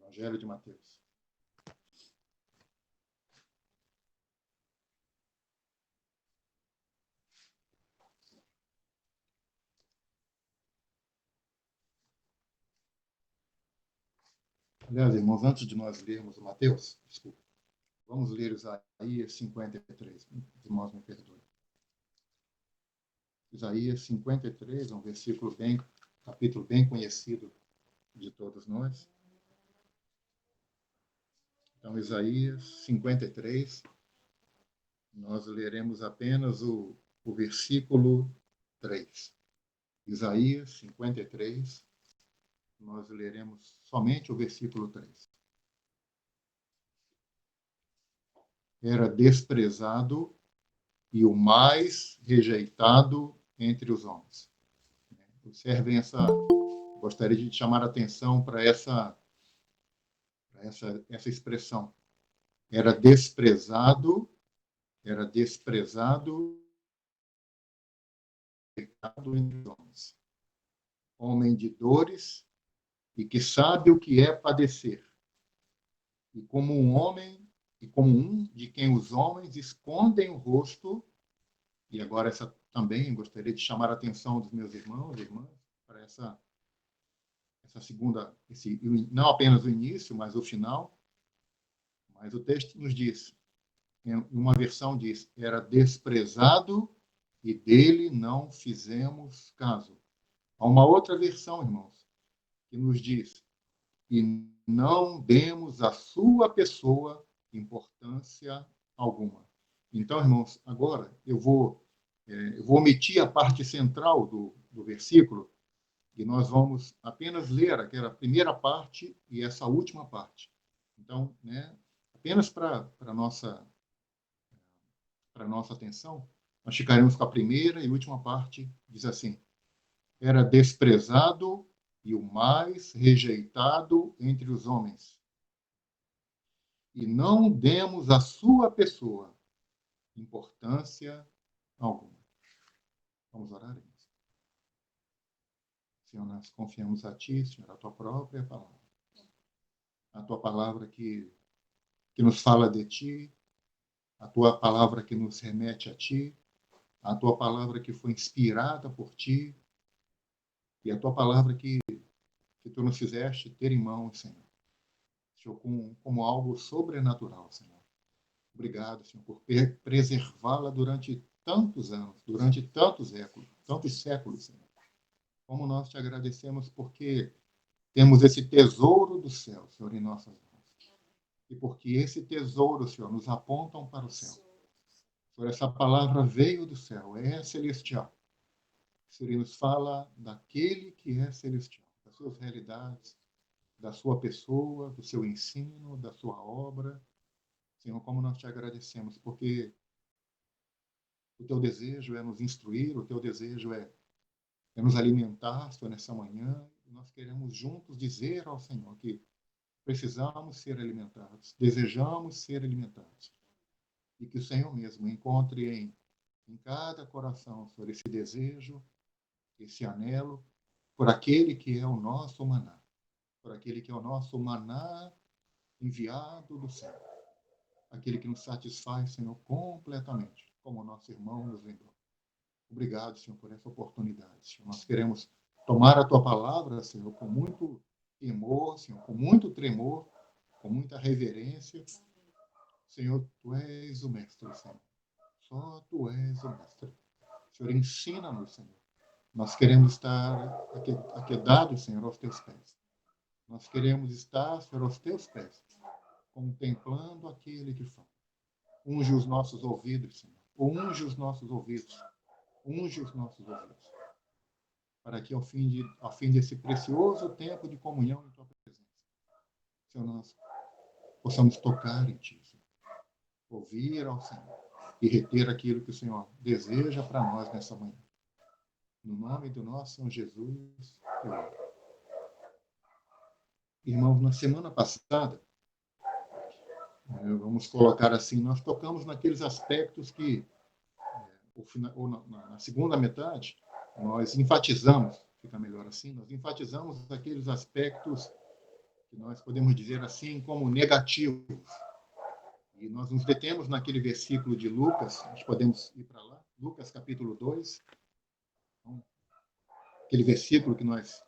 Evangelho de Mateus. Aliás, irmãos, antes de nós lermos o Mateus, desculpa, vamos ler Isaías 53. Os irmãos me perdoem. Isaías 53, um capítulo bem conhecido de todos nós. Então, Isaías 53, nós leremos apenas o versículo 3. Isaías 53, nós leremos somente o versículo 3. Era desprezado e o mais rejeitado entre os homens. Observem gostaria de chamar a atenção para essa expressão. Era desprezado entre os homens. Homem de dores e que sabe o que é padecer. E como um de quem os homens escondem o rosto, e agora essa também gostaria de chamar a atenção dos meus irmãos e irmãs para essa segunda, não apenas o início, mas o final. Mas o texto nos diz, em uma versão diz, era desprezado e dele não fizemos caso. Há uma outra versão, irmãos, que nos diz, e não demos à sua pessoa importância alguma. Então, irmãos, agora eu vou omitir a parte central do versículo e nós vamos apenas ler aquela primeira parte e essa última parte. Então, apenas para nossa atenção, nós ficaremos com a primeira e última parte, diz assim, era desprezado e o mais rejeitado entre os homens. E não demos à sua pessoa importância alguma. Vamos orar, irmãos. Senhor, nós confiamos a Ti, Senhor, a Tua própria palavra. A Tua palavra que nos fala de Ti, a Tua palavra que nos remete a Ti, a Tua palavra que foi inspirada por Ti, e a Tua palavra que Tu nos fizeste ter em mãos, Senhor. Senhor, como algo sobrenatural, Senhor. Obrigado, Senhor, por preservá-la durante tantos anos, durante tantos séculos, Senhor. Como nós Te agradecemos porque temos esse tesouro do céu, Senhor, em nossas mãos. E porque esse tesouro, Senhor, nos apontam para o céu. Senhor, essa palavra veio do céu, é celestial. Senhor, nos fala daquele que é celestial, das suas realidades, da sua pessoa, do seu ensino, da sua obra. Senhor, como nós Te agradecemos, porque o Teu desejo é nos instruir, o Teu desejo é nos alimentar, Senhor, nessa manhã. E nós queremos juntos dizer ao Senhor que precisamos ser alimentados, desejamos ser alimentados. E que o Senhor mesmo encontre em cada coração, Senhor, esse desejo, esse anelo por aquele que é o nosso maná, por aquele que é o nosso maná enviado do céu, aquele que nos satisfaz, Senhor, completamente, como o nosso irmão nos lembrou. Obrigado, Senhor, por essa oportunidade, Senhor. Nós queremos tomar a Tua palavra, Senhor, com muito temor, Senhor, com muito tremor, com muita reverência. Senhor, Tu és o mestre, Senhor. Só Tu és o mestre. Senhor, ensina-nos, Senhor. Nós queremos estar aquedados, Senhor, aos Teus pés. Nós queremos estar, Senhor, aos Teus pés, contemplando aquele que fala. Unge os nossos ouvidos, Senhor. Unge os nossos ouvidos. Unge os nossos ouvidos. Para que, ao fim desse precioso tempo de comunhão em Tua presença, Senhor, nós possamos tocar em Ti, Senhor. Ouvir ao Senhor e reter aquilo que o Senhor deseja para nós nessa manhã. No nome do nosso Senhor Jesus, eu oro. Irmãos, na semana passada, vamos colocar assim, nós tocamos naqueles aspectos que, na segunda metade, nós enfatizamos, fica melhor assim, nós enfatizamos aqueles aspectos que nós podemos dizer assim como negativos. E nós nos detemos naquele versículo de Lucas, nós podemos ir para lá, Lucas capítulo 2, aquele versículo que nós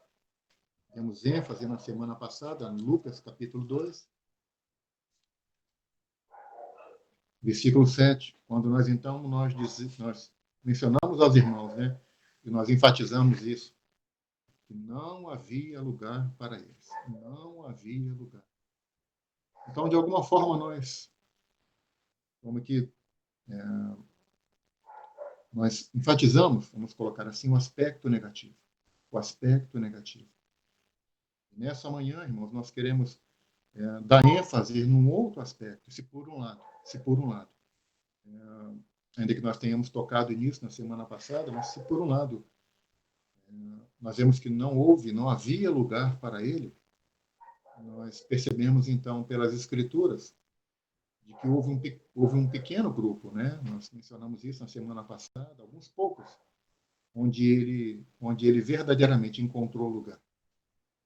demos ênfase na semana passada, Lucas capítulo 2, versículo 7, quando nós então nós mencionamos aos irmãos, né, e nós enfatizamos isso, que não havia lugar para eles. Não havia lugar. Então, de alguma forma, nós enfatizamos, vamos colocar assim, o aspecto negativo. O aspecto negativo. E nessa manhã, irmãos, nós queremos dar ênfase num outro aspecto, se por um lado, ainda que nós tenhamos tocado nisso na semana passada, mas se por um lado nós vemos que não havia lugar para ele, nós percebemos então pelas escrituras de que houve um pequeno grupo, né? Nós mencionamos isso na semana passada, alguns poucos, onde ele verdadeiramente encontrou lugar.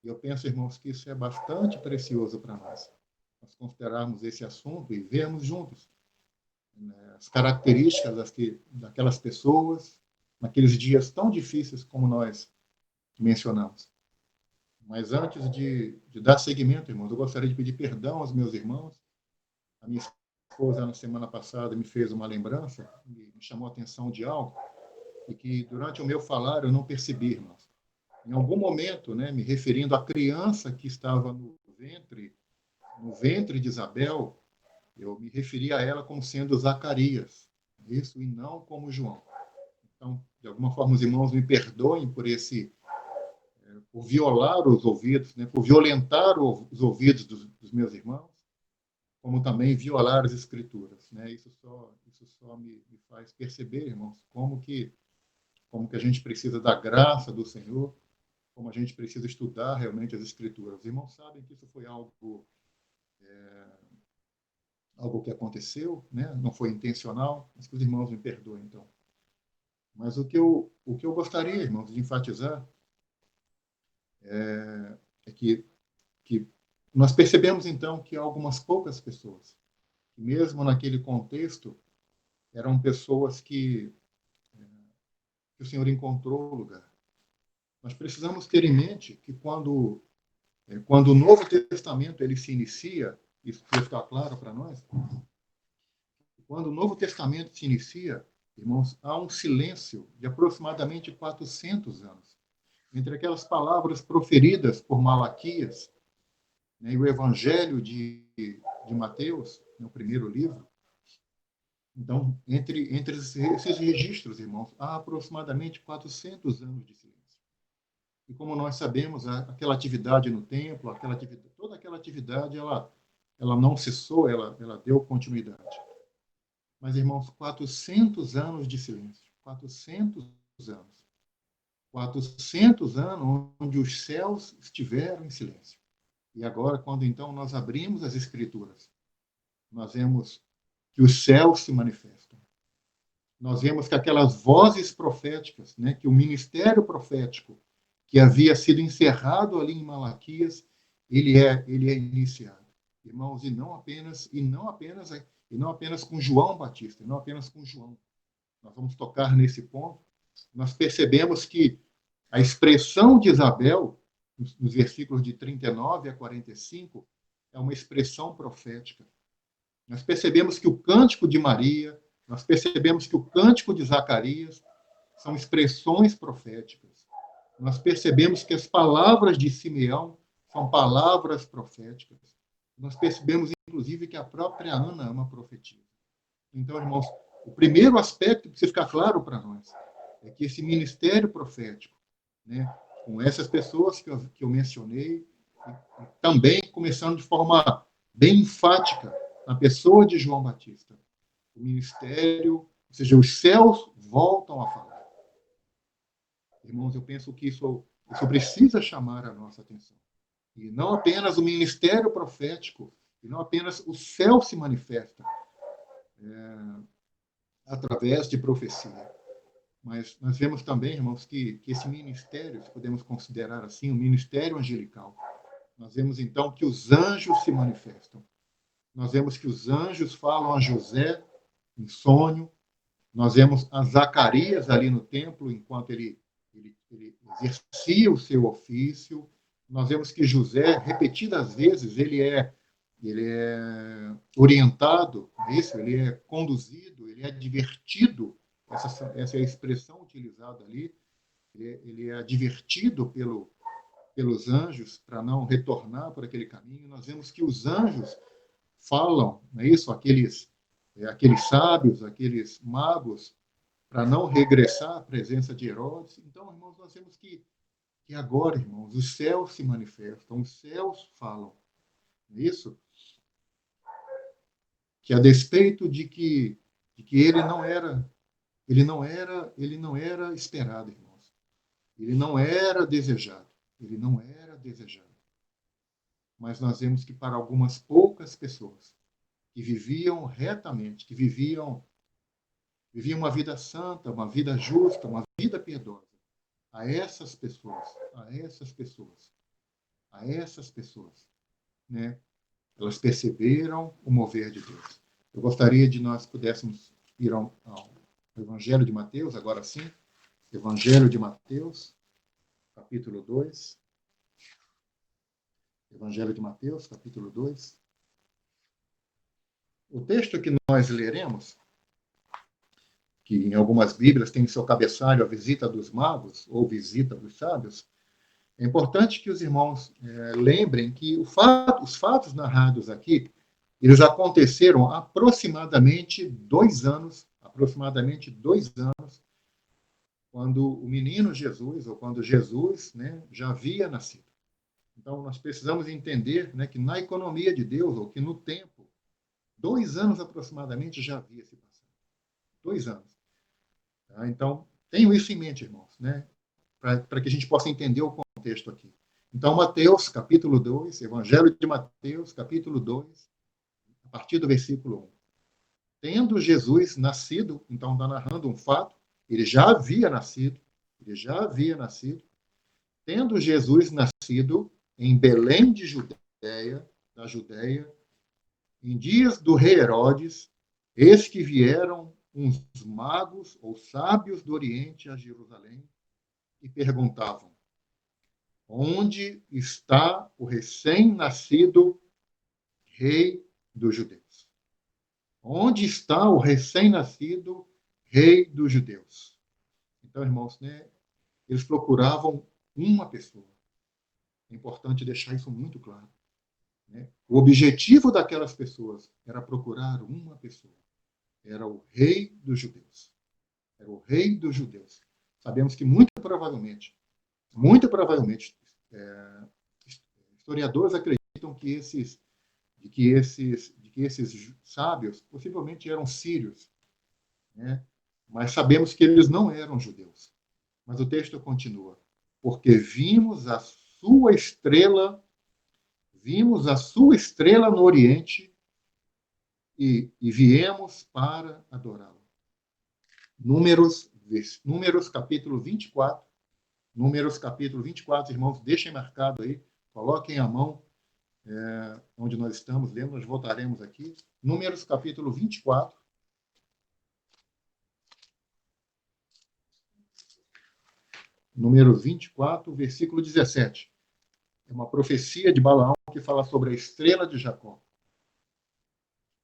E eu penso, irmãos, que isso é bastante precioso para nós considerarmos esse assunto e vermos juntos, né, as características daquelas pessoas naqueles dias tão difíceis como nós mencionamos. Mas antes de dar seguimento, irmãos, eu gostaria de pedir perdão aos meus irmãos. A minha esposa, na semana passada, me fez uma lembrança, me chamou a atenção de algo, e que durante o meu falar eu não percebi, irmãos. Em algum momento, né, me referindo à criança que estava no ventre de Isabel, eu me referi a ela como sendo Zacarias, isso, e não como João. Então, de alguma forma, os irmãos me perdoem por violar os ouvidos, né, por violentar os ouvidos dos meus irmãos, como também violar as escrituras, né? Isso só me faz perceber, irmãos, como que a gente precisa da graça do Senhor, como a gente precisa estudar realmente as escrituras. Os irmãos sabem que isso foi algo que aconteceu, né? Não foi intencional, mas que os irmãos me perdoem, então. Mas o que eu gostaria, irmãos, de enfatizar é que nós percebemos, então, que algumas poucas pessoas, mesmo naquele contexto, eram pessoas que o Senhor encontrou o lugar. Nós precisamos ter em mente que quando o Novo Testamento ele se inicia, isso precisa ficar claro para nós, quando o Novo Testamento se inicia, irmãos, há um silêncio de aproximadamente 400 anos entre aquelas palavras proferidas por Malaquias, né, e o Evangelho de Mateus, no primeiro livro. Então, entre esses registros, irmãos, há aproximadamente 400 anos de silêncio. E como nós sabemos, aquela atividade no templo, toda aquela atividade, ela não cessou, ela deu continuidade. Mas, irmãos, 400 anos de silêncio. 400 anos. 400 anos onde os céus estiveram em silêncio. E agora, quando então nós abrimos as Escrituras, nós vemos que os céus se manifestam. Nós vemos que aquelas vozes proféticas, né, que o ministério profético que havia sido encerrado ali em Malaquias, ele é iniciado. Irmãos, e não apenas com João Batista, não apenas com João. Nós vamos tocar nesse ponto. Nós percebemos que a expressão de Isabel, nos versículos de 39 a 45, é uma expressão profética. Nós percebemos que o cântico de Maria, nós percebemos que o cântico de Zacarias são expressões proféticas. Nós percebemos que as palavras de Simeão são palavras proféticas. Nós percebemos, inclusive, que a própria Ana é uma profetisa. Então, irmãos, o primeiro aspecto que precisa ficar claro para nós é que esse ministério profético, né, com essas pessoas que eu mencionei, e também começando de forma bem enfática na pessoa de João Batista, o ministério, ou seja, os céus voltam a falar. Irmãos, eu penso que isso precisa chamar a nossa atenção. E não apenas o ministério profético, e não apenas o céu se manifesta através de profecia. Mas nós vemos também, irmãos, que esse ministério, se podemos considerar assim, o ministério angelical, nós vemos então que os anjos se manifestam. Nós vemos que os anjos falam a José em sonho. Nós vemos a Zacarias ali no templo, enquanto ele exercia o seu ofício. Nós vemos que José, repetidas vezes, ele é orientado, isso, ele é conduzido, ele é advertido, essa é a expressão utilizada ali, ele é advertido pelos anjos para não retornar por aquele caminho. Nós vemos que os anjos falam, não é isso? Aqueles sábios, aqueles magos, para não regressar à presença de Herodes. Então, irmãos, nós vemos que agora, irmãos, os céus se manifestam, os céus falam. Não é isso? Que a despeito de que ele não era esperado, irmãos. Ele não era desejado. Ele não era desejado. Mas nós vemos que para algumas poucas pessoas que viviam retamente, que viviam uma vida santa, uma vida justa, uma vida piedosa, a essas pessoas, né? Elas perceberam o mover de Deus. Eu gostaria de nós pudéssemos ir ao Evangelho de Mateus, agora sim, Evangelho de Mateus, capítulo 2. Evangelho de Mateus, capítulo 2. O texto que nós leremos, que em algumas Bíblias tem em seu cabeçalho a visita dos magos, ou visita dos sábios, é importante que os irmãos lembrem que os fatos narrados aqui, eles aconteceram aproximadamente 2 anos, quando o menino Jesus, ou quando Jesus, né, já havia nascido. Então, nós precisamos entender, né, que na economia de Deus, ou que no tempo, 2 anos aproximadamente já havia se passado. 2 anos. Tá? Então, tenham isso em mente, irmãos, né, para que a gente possa entender o contexto aqui. Então, Mateus, capítulo 2, Evangelho de Mateus, capítulo 2, a partir do versículo 1. Tendo Jesus nascido, então está narrando um fato, ele já havia nascido, tendo Jesus nascido em Belém de da Judéia, em dias do rei Herodes, eis que vieram uns magos ou sábios do Oriente a Jerusalém e perguntavam: onde está o recém-nascido rei dos judeus? Onde está o recém-nascido rei dos judeus? Então, irmãos, né, eles procuravam uma pessoa. É importante deixar isso muito claro. Né? O objetivo daquelas pessoas era procurar uma pessoa. Era o rei dos judeus. Era o rei dos judeus. Sabemos que muito provavelmente, historiadores acreditam que esses sábios possivelmente eram sírios, né? Mas sabemos que eles não eram judeus. Mas o texto continua: porque vimos a sua estrela no Oriente e viemos para adorá-lo. Números capítulo 24. Números capítulo 24, irmãos, deixem marcado aí, coloquem a mão onde nós estamos lendo, nós voltaremos aqui. Números capítulo 24. Número 24, versículo 17. É uma profecia de Balaão que fala sobre a estrela de Jacó.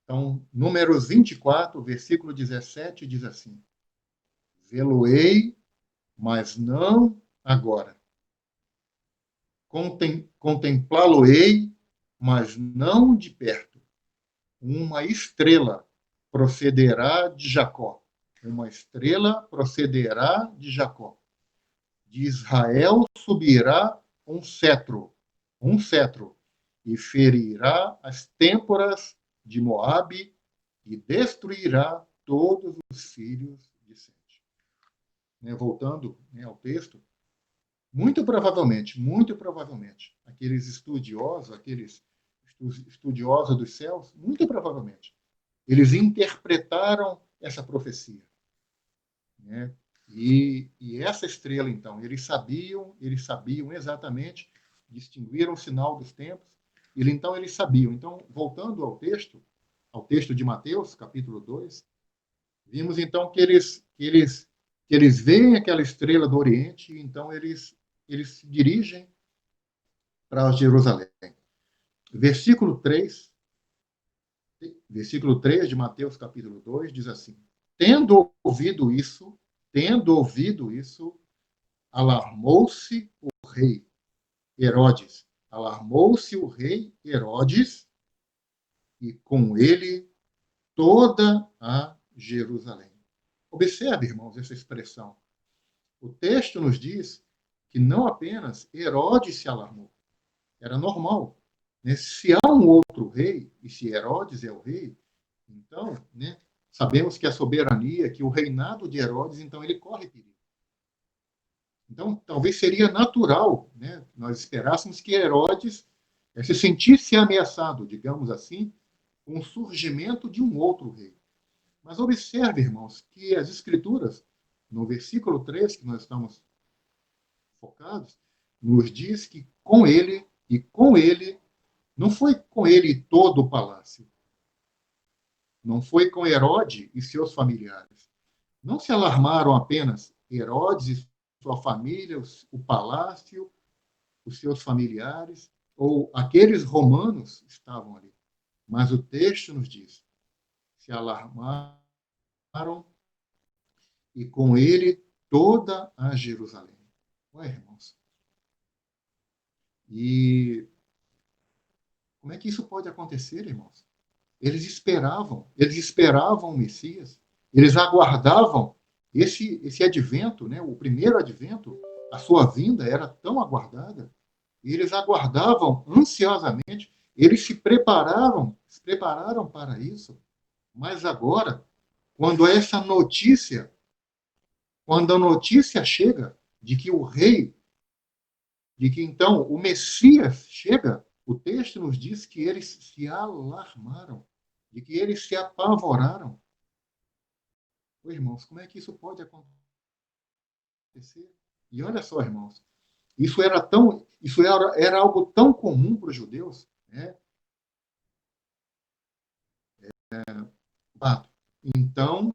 Então, Números 24, versículo 17, diz assim: vê-lo-ei, mas não agora. Contemplá-lo-ei, mas não de perto. Uma estrela procederá de Jacó. Uma estrela procederá de Jacó. De Israel subirá um cetro, e ferirá as têmporas de Moabe e destruirá todos os filhos de Sete. Voltando ao texto, muito provavelmente, aqueles estudiosos dos céus, muito provavelmente, eles interpretaram essa profecia. E essa estrela, então, eles sabiam exatamente distinguiram o sinal dos tempos, então eles sabiam. Então, voltando ao texto de Mateus, capítulo 2, vimos então que eles veem aquela estrela do Oriente, e então eles se dirigem para Jerusalém. Versículo 3 de Mateus, capítulo 2, diz assim: Tendo ouvido isso, alarmou-se o rei Herodes. Alarmou-se o rei Herodes e com ele toda a Jerusalém. Observe, irmãos, essa expressão. O texto nos diz que não apenas Herodes se alarmou, era normal. Né? Se há um outro rei, e se Herodes é o rei, então, né, sabemos que a soberania, que o reinado de Herodes, então ele corre perigo. Então, talvez seria natural, né, nós esperássemos que Herodes se sentisse ameaçado, digamos assim, com o surgimento de um outro rei. Mas observe, irmãos, que as Escrituras, no versículo 3, que nós estamos focados, nos diz que com ele, não foi com ele todo o palácio, não foi com Herodes e seus familiares. Não se alarmaram apenas Herodes e sua família, o palácio, os seus familiares, ou aqueles romanos que estavam ali. Mas o texto nos diz: se alarmaram e com ele toda a Jerusalém. Ué, irmãos. E como é que isso pode acontecer, irmãos? Eles esperavam o Messias, eles aguardavam esse advento, né? O primeiro advento, a sua vinda era tão aguardada, e eles aguardavam ansiosamente, eles se prepararam para isso, mas agora, quando a notícia chega de que o rei, de que então o Messias chega, o texto nos diz que eles se alarmaram, de que eles se apavoraram. Ô, irmãos, como é que isso pode acontecer? E olha só, irmãos, era algo tão comum para os judeus, né? Então,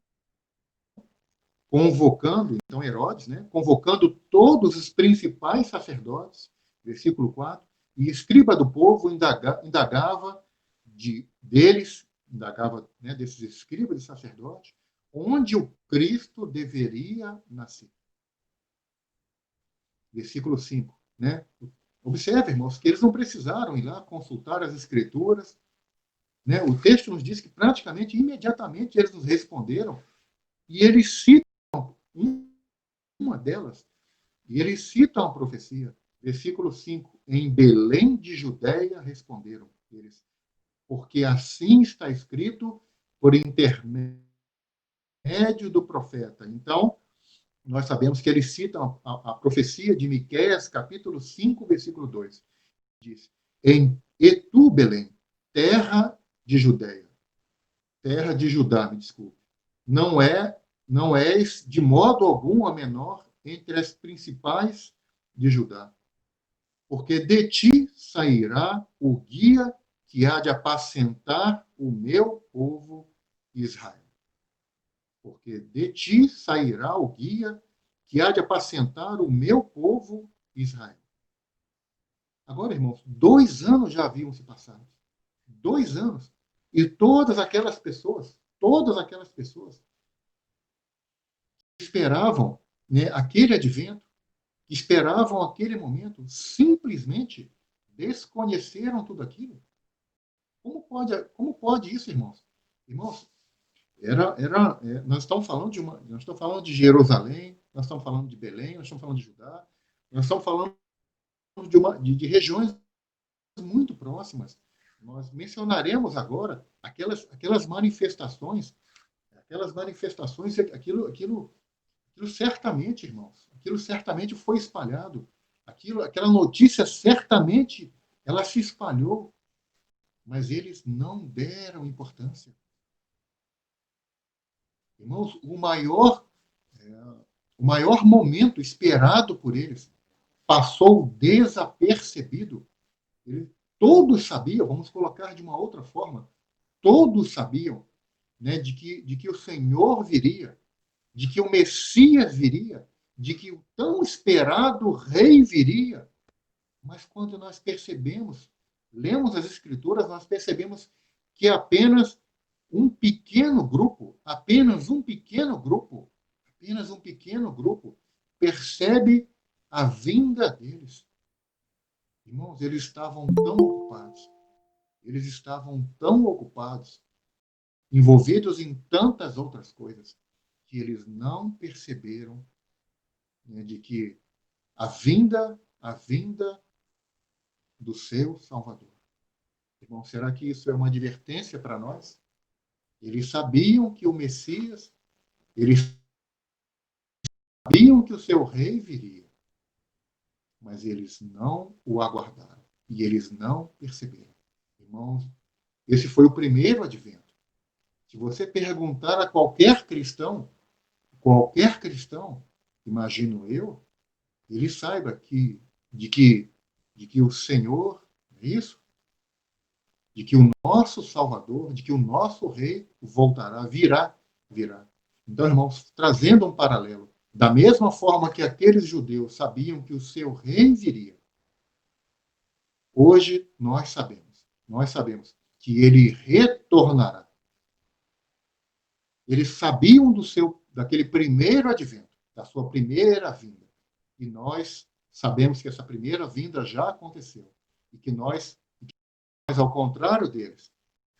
então Herodes, né, convocando todos os principais sacerdotes, versículo 4, e escriba do povo indagava né, desses escribas e sacerdotes, onde o Cristo deveria nascer. Versículo 5, né? Observe, irmãos, que eles não precisaram ir lá consultar as escrituras, né? O texto nos diz que praticamente imediatamente eles nos responderam, e eles citam uma delas, e eles citam a profecia. Versículo 5, em Belém de Judeia responderam eles, porque assim está escrito por intermédio do profeta. Então, nós sabemos que eles citam a profecia de Miqueias, capítulo 5, versículo 2. Diz: E tu, Belém, terra de Judeia, terra de Judá, me desculpe, não és de modo algum a menor entre as principais de Judá, porque de ti sairá o guia que há de apacentar o meu povo Israel. Porque de ti sairá o guia que há de apacentar o meu povo Israel. Agora, irmãos, 2 anos já haviam se passado. 2 anos. E todas aquelas pessoas que esperavam, né, aquele advento, que esperavam aquele momento, simplesmente desconheceram tudo aquilo. Como pode isso, irmãos? Irmãos, nós estamos falando de Jerusalém, nós estamos falando de Belém, nós estamos falando de Judá, nós estamos falando de regiões muito próximas. Nós mencionaremos agora aquelas manifestações, aquilo certamente, irmãos, aquilo certamente foi espalhado, aquela notícia certamente ela se espalhou, mas eles não deram importância. Irmãos, o maior momento esperado por eles, passou desapercebido. Todos sabiam, vamos colocar de uma outra forma, todos sabiam, né, de que o Senhor viria, de que o Messias viria, de que o tão esperado rei viria. Mas quando nós percebemos, lemos as Escrituras, nós percebemos que apenas um pequeno grupo, apenas um pequeno grupo percebe a vinda deles. Irmãos, eles estavam tão ocupados, envolvidos em tantas outras coisas, que eles não perceberam, né, de que a vinda do seu Salvador. Irmão, será que isso é uma advertência para nós? Eles sabiam que o Messias, eles sabiam que o seu rei viria, mas eles não o aguardaram e eles não perceberam. Irmãos, esse foi o primeiro advento. Se você perguntar a qualquer cristão, imagino eu, ele saiba de que o Senhor, isso, de que o nosso Salvador, de que o nosso Rei voltará, virá. Então, irmãos, trazendo um paralelo, da mesma forma que aqueles judeus sabiam que o seu Rei viria, hoje nós sabemos que ele retornará. Eles sabiam daquele primeiro advento, da sua primeira vinda. E nós sabemos que essa primeira vinda já aconteceu. E que nós, ao contrário deles,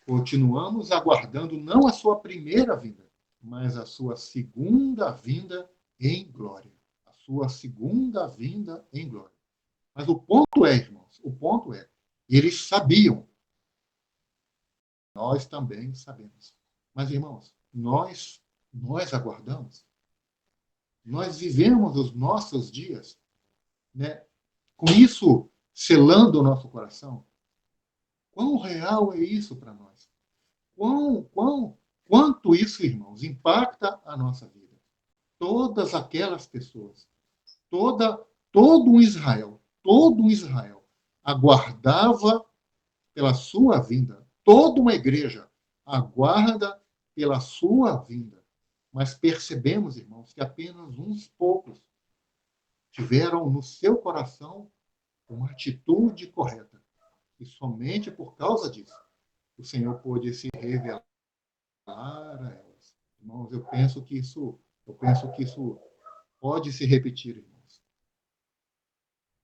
continuamos aguardando não a sua primeira vinda, mas a sua segunda vinda em glória. A sua segunda vinda em glória. Mas o ponto é, irmãos, eles sabiam. Nós também sabemos. Mas, irmãos, nós aguardamos. Nós vivemos os nossos dias, né, com isso selando o nosso coração. Quão real é isso para nós? Quanto isso, irmãos, impacta a nossa vida? Todas aquelas pessoas, todo um Israel aguardava pela sua vinda. Toda uma igreja aguarda pela sua vinda. Mas percebemos, irmãos, que apenas uns poucos tiveram no seu coração uma atitude correta. E somente por causa disso, o Senhor pôde se revelar a elas. Irmãos, eu penso que isso pode se repetir, irmãos.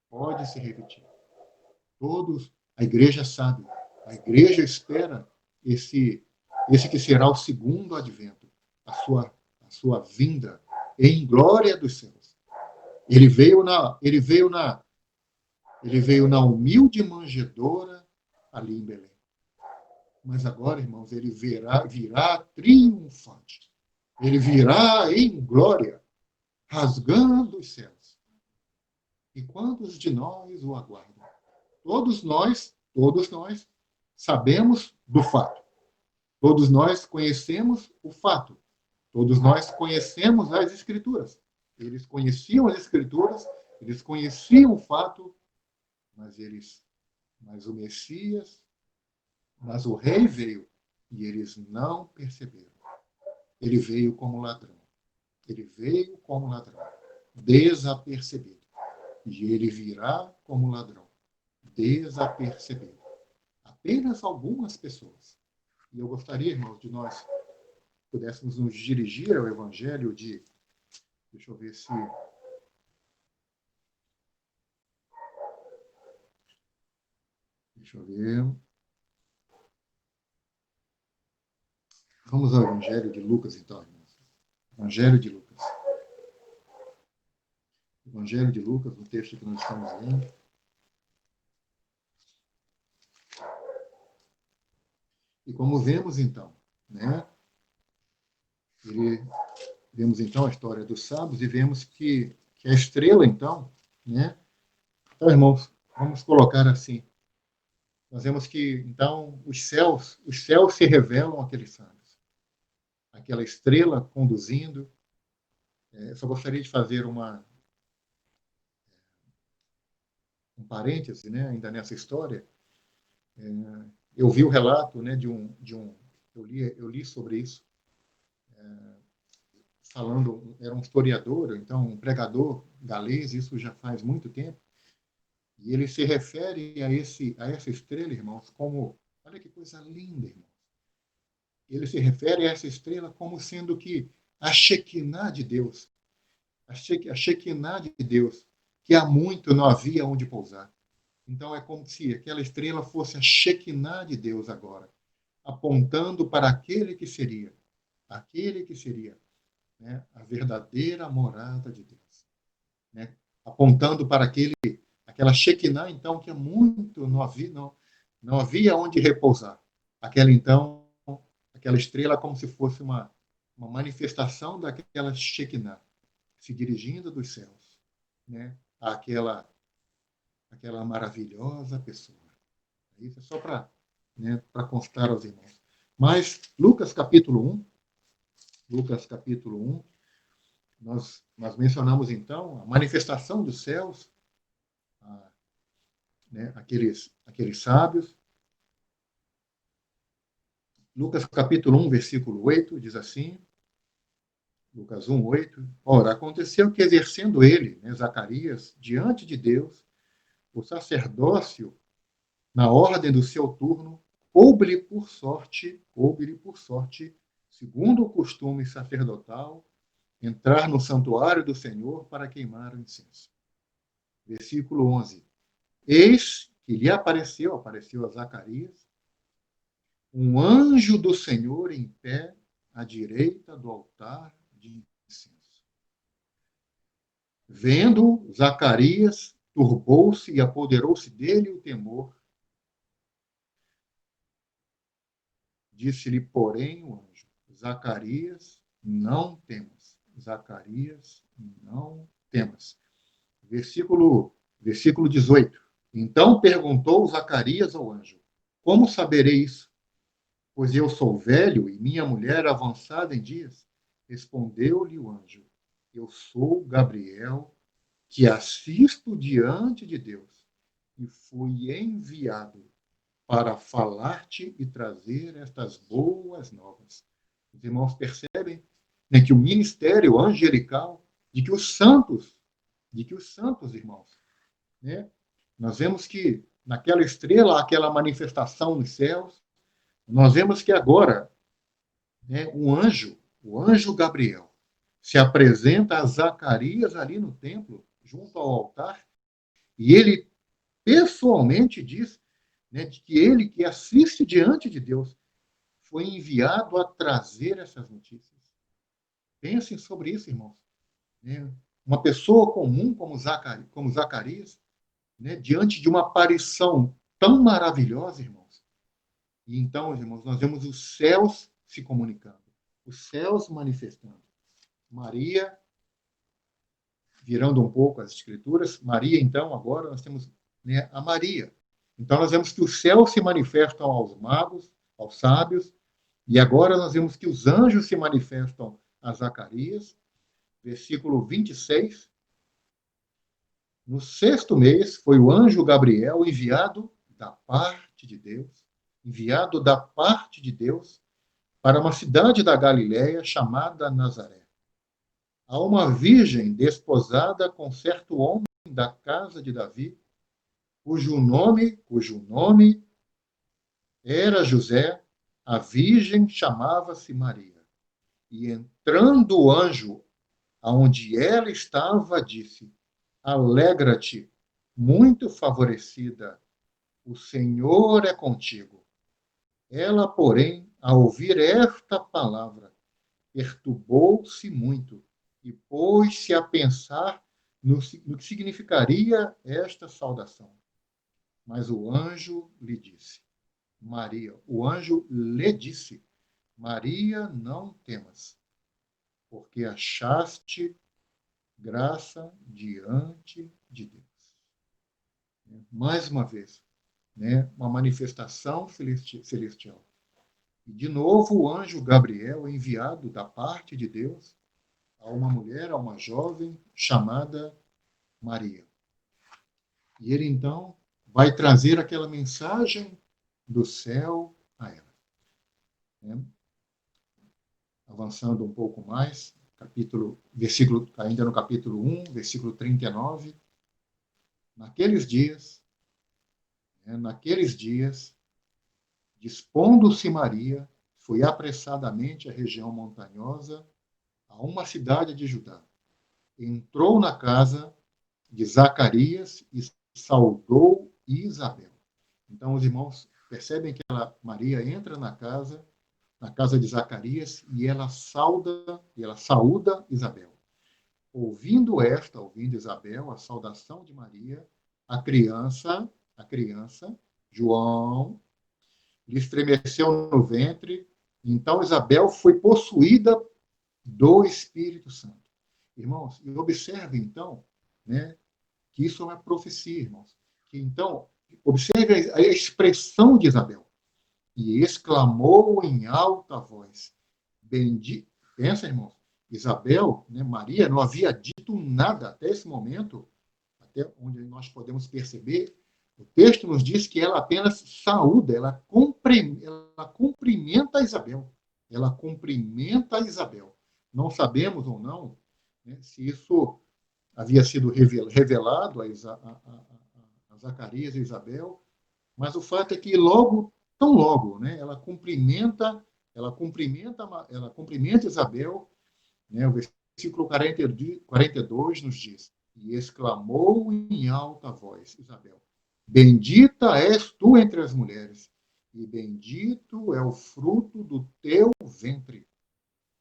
Pode se repetir. A igreja sabe, a igreja espera esse que será o segundo advento, a sua vinda em glória dos céus. Ele veio na humilde manjedoura ali em Belém. Mas agora, irmãos, ele virá triunfante. Ele virá em glória, rasgando os céus. E quantos de nós o aguardam? Todos nós sabemos do fato. Todos nós conhecemos o fato. Todos nós conhecemos as Escrituras. Eles conheciam as Escrituras, eles conheciam o fato, mas o Messias, mas o Rei veio e eles não perceberam. Ele veio como ladrão. Ele veio como ladrão, desapercebido. E ele virá como ladrão, desapercebido. Apenas algumas pessoas. E eu gostaria, irmãos, de nós pudéssemos nos dirigir ao Evangelho de... Deixa eu ver se... Deixa eu ver... Vamos ao Evangelho de Lucas, então, irmãos. Evangelho de Lucas. Evangelho de Lucas, no texto que nós estamos lendo. E como vemos, então, né? Vemos, então, a história dos sábios e vemos que a estrela, então, né? Então, irmãos, vamos colocar assim. Nós vemos que, então, os céus se revelam àqueles sábios. Aquela estrela conduzindo. Eu só gostaria de fazer um parêntese, né, ainda nessa história, eu vi o relato, né, eu li sobre isso, falando, era um historiador, então um pregador galês, isso já faz muito tempo, e ele se refere a essa estrela, irmãos, como, olha que coisa linda, irmãos. Ele se refere a essa estrela como sendo que a Shekinah de Deus, a Shekinah de Deus, que há muito não havia onde pousar. Então é como se aquela estrela fosse a Shekinah de Deus agora, apontando para aquele que seria, né, a verdadeira morada de Deus, né? Apontando para aquela Shekinah, então, que há muito não havia onde repousar. Então, aquela estrela como se fosse uma manifestação daquela Shekinah, se dirigindo dos céus, né, aquela maravilhosa pessoa. Isso é só para, né, para constar aos irmãos. Mas Lucas capítulo 1, nós mencionamos então a manifestação dos céus, né, aqueles sábios. Lucas capítulo 1, versículo 8, diz assim, Lucas 1, 8, ora, aconteceu que exercendo ele, né, Zacarias, diante de Deus, o sacerdócio, na ordem do seu turno, coube-lhe por sorte, segundo o costume sacerdotal, entrar no santuário do Senhor para queimar o incenso. Versículo 11. Eis que lhe apareceu a Zacarias, um anjo do Senhor em pé à direita do altar de incenso. Vendo, Zacarias turbou-se e apoderou-se dele o temor. Disse-lhe, porém, o anjo, Zacarias, não temas. Zacarias, não temas. Versículo 18. Então perguntou Zacarias ao anjo, como saberei isso? Pois eu sou velho e minha mulher avançada em dias. Respondeu-lhe o anjo, eu sou Gabriel, que assisto diante de Deus, e fui enviado para falar-te e trazer estas boas novas. Os irmãos percebem, né, que o ministério angelical, de que os santos, irmãos, né, nós vemos que naquela estrela, aquela manifestação nos céus, nós vemos que agora, né, o anjo Gabriel, se apresenta a Zacarias ali no templo, junto ao altar, e ele pessoalmente diz, né, de que ele que assiste diante de Deus foi enviado a trazer essas notícias. Pensem sobre isso, irmãos. Né? Uma pessoa comum como Zacarias, né, diante de uma aparição tão maravilhosa, irmãos. E então, irmãos, nós vemos os céus se comunicando, os céus manifestando. Maria, virando um pouco as escrituras, Maria, então, agora nós temos, né, a Maria. Então, nós vemos que os céus se manifestam aos magos, aos sábios, e agora nós vemos que os anjos se manifestam a Zacarias, versículo 26. No sexto mês foi o anjo Gabriel enviado da parte de Deus para uma cidade da Galiléia chamada Nazaré. A uma virgem desposada com certo homem da casa de Davi, cujo nome era José, a virgem chamava-se Maria. E entrando o anjo aonde ela estava, disse: Alegra-te, muito favorecida, o Senhor é contigo. Ela, porém, ao ouvir esta palavra, perturbou-se muito e pôs-se a pensar no que significaria esta saudação. Mas o anjo lhe disse, Maria, não temas, porque achaste graça diante de Deus. Mais uma vez, né, uma manifestação celestial. E, de novo, o anjo Gabriel é enviado da parte de Deus a uma mulher, a uma jovem chamada Maria. E ele, então, vai trazer aquela mensagem do céu a ela. Né? Avançando um pouco mais, versículo, ainda no capítulo 1, versículo 39. Naqueles dias, naqueles dias, dispondo-se Maria, foi apressadamente à região montanhosa, a uma cidade de Judá. Entrou na casa de Zacarias e saudou Isabel. Então, os irmãos percebem que Maria entra na casa de Zacarias, e ela saúda Isabel. Ouvindo Isabel, a saudação de Maria, a criança, João, lhe estremeceu no ventre. Então Isabel foi possuída do Espírito Santo. Irmãos, e observe então, né, que isso é uma profecia, irmãos. Que então, observe a expressão de Isabel. E exclamou em alta voz: Bendito. Pensa, irmãos, Isabel, né, Maria, não havia dito nada até esse momento, até onde nós podemos perceber. O texto nos diz que ela apenas saúda, ela cumprimenta Isabel. Ela cumprimenta Isabel. Não sabemos ou não, né, se isso havia sido revelado a Zacarias e Isabel, mas o fato é que tão logo, né, ela cumprimenta Isabel, né, o versículo 42 nos diz: E exclamou em alta voz, Isabel: Bendita és tu entre as mulheres, e bendito é o fruto do teu ventre.